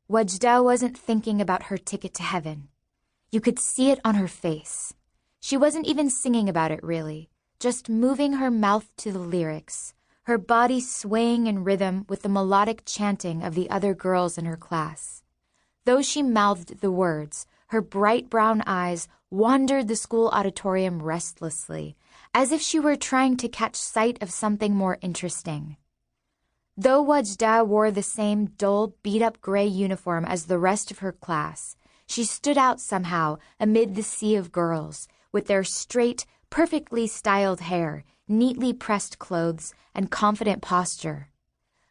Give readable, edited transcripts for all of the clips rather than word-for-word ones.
Wadjda wasn't thinking about her ticket to heaven. You could see it on her face. She wasn't even singing about it, really, just moving her mouth to the lyrics, her body swaying in rhythm with the melodic chanting of the other girls in her class. Though she mouthed the words, her bright brown eyes wandered the school auditorium restlessly, as if she were trying to catch sight of something more interesting. Though Wadjda wore the same dull, beat-up gray uniform as the rest of her class, she stood out somehow amid the sea of girls, with their straight, perfectly styled hair, neatly pressed clothes, and confident posture.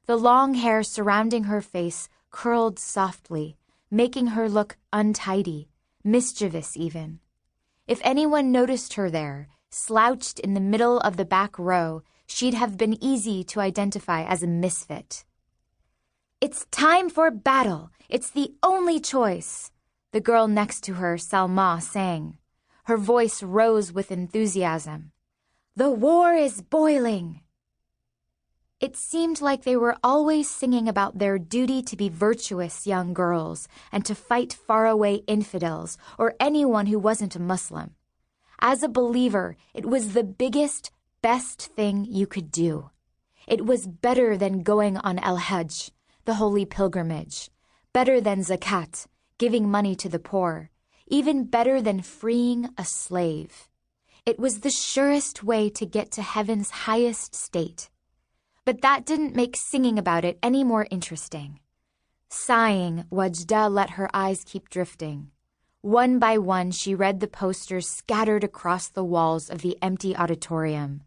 The long hair surrounding her face curled softly, making her look untidy, mischievous even. If anyone noticed her there, slouched in the middle of the back row, she'd have been easy to identify as a misfit. "It's time for battle. It's the only choice," the girl next to her, Salma, sang. Her voice rose with enthusiasm. "The war is boiling." It seemed like they were always singing about their duty to be virtuous young girls and to fight faraway infidels or anyone who wasn't a Muslim. As a believer, it was the biggest, best thing you could do. It was better than going on Al-Hajj, the holy pilgrimage, better than zakat, giving money to the poor, even better than freeing a slave. It was the surest way to get to heaven's highest state. But that didn't make singing about it any more interesting. Sighing, Wadjda let her eyes keep drifting. One by one, she read the posters scattered across the walls of the empty auditorium.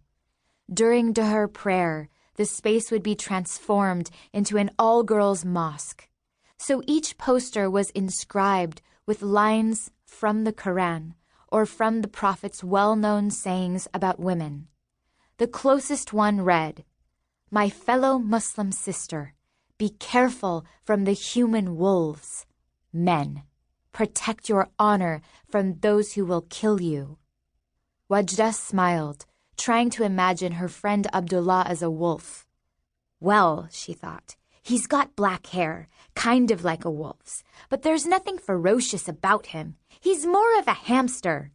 During Dhuhr prayer, the space would be transformed into an all-girls mosque. So each poster was inscribed with lines from the Quran or from the Prophet's well-known sayings about women. The closest one read, "My fellow Muslim sister, be careful from the human wolves. Men, protect your honor from those who will kill you." Wadjda smiled, trying to imagine her friend Abdullah as a wolf. Well, she thought, he's got black hair, kind of like a wolf's, but there's nothing ferocious about him. He's more of a hamster.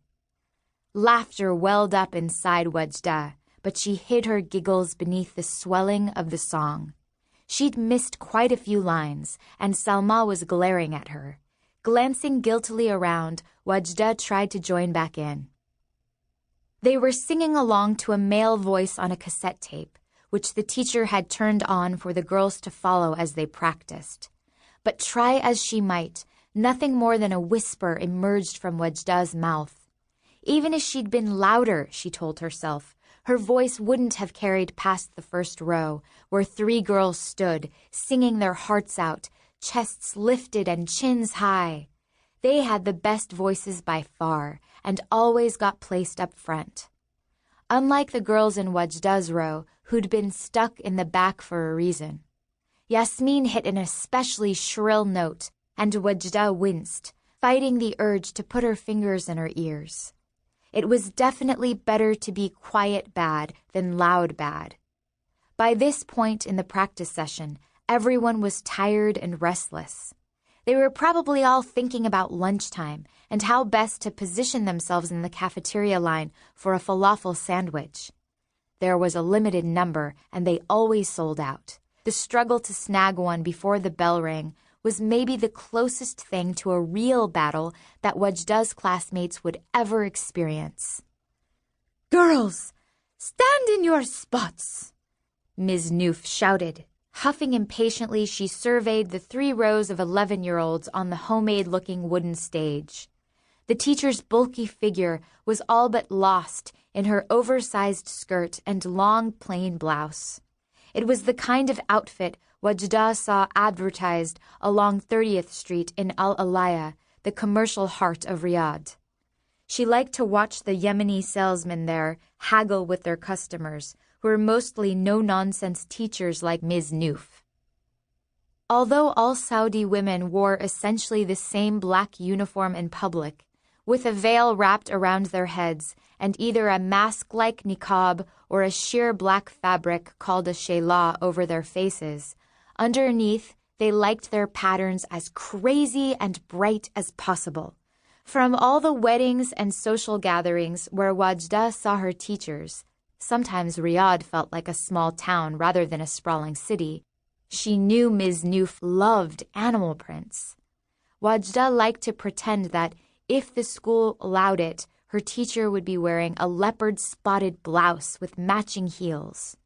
Laughter welled up inside Wadjda, but she hid her giggles beneath the swelling of the song. She'd missed quite a few lines, and Salma was glaring at her. Glancing guiltily around, Wadjda tried to join back in. They were singing along to a male voice on a cassette tape, which the teacher had turned on for the girls to follow as they practiced. But try as she might, nothing more than a whisper emerged from Wadjda's mouth. Even if she'd been louder, she told herself, her voice wouldn't have carried past the first row, where 3 girls stood, singing their hearts out, chests lifted and chins high. They had the best voices by far, and always got placed up front. Unlike the girls in Wadjda's row, who'd been stuck in the back for a reason. Yasmin hit an especially shrill note, and Wadjda winced, fighting the urge to put her fingers in her ears. It was definitely better to be quiet bad than loud bad. By this point in the practice session, everyone was tired and restless. They were probably all thinking about lunchtime and how best to position themselves in the cafeteria line for a falafel sandwich. There was a limited number, and they always sold out. The struggle to snag one before the bell rang was maybe the closest thing to a real battle that Wadjda's classmates would ever experience. "Girls, stand in your spots," Ms. Noof shouted. Huffing impatiently, she surveyed the 3 rows of 11-year-olds on the homemade-looking wooden stage. The teacher's bulky figure was all but lost in her oversized skirt and long, plain blouse. It was the kind of outfit Wadjda saw advertised along 30th Street in Al-Alaya, the commercial heart of Riyadh. She liked to watch the Yemeni salesmen there haggle with their customers, who were mostly no-nonsense teachers like Ms. Noof. Although all Saudi women wore essentially the same black uniform in public, with a veil wrapped around their heads and either a mask-like niqab or a sheer black fabric called a shayla over their faces, underneath, They liked their patterns as crazy and bright as possible. From all the weddings and social gatherings where Wadjda saw her teachers, sometimes Riyadh felt like a small town rather than a sprawling city, she knew Ms. Noof loved animal prints. Wadjda liked to pretend that if the school allowed it, her teacher would be wearing a leopard-spotted blouse with matching heels.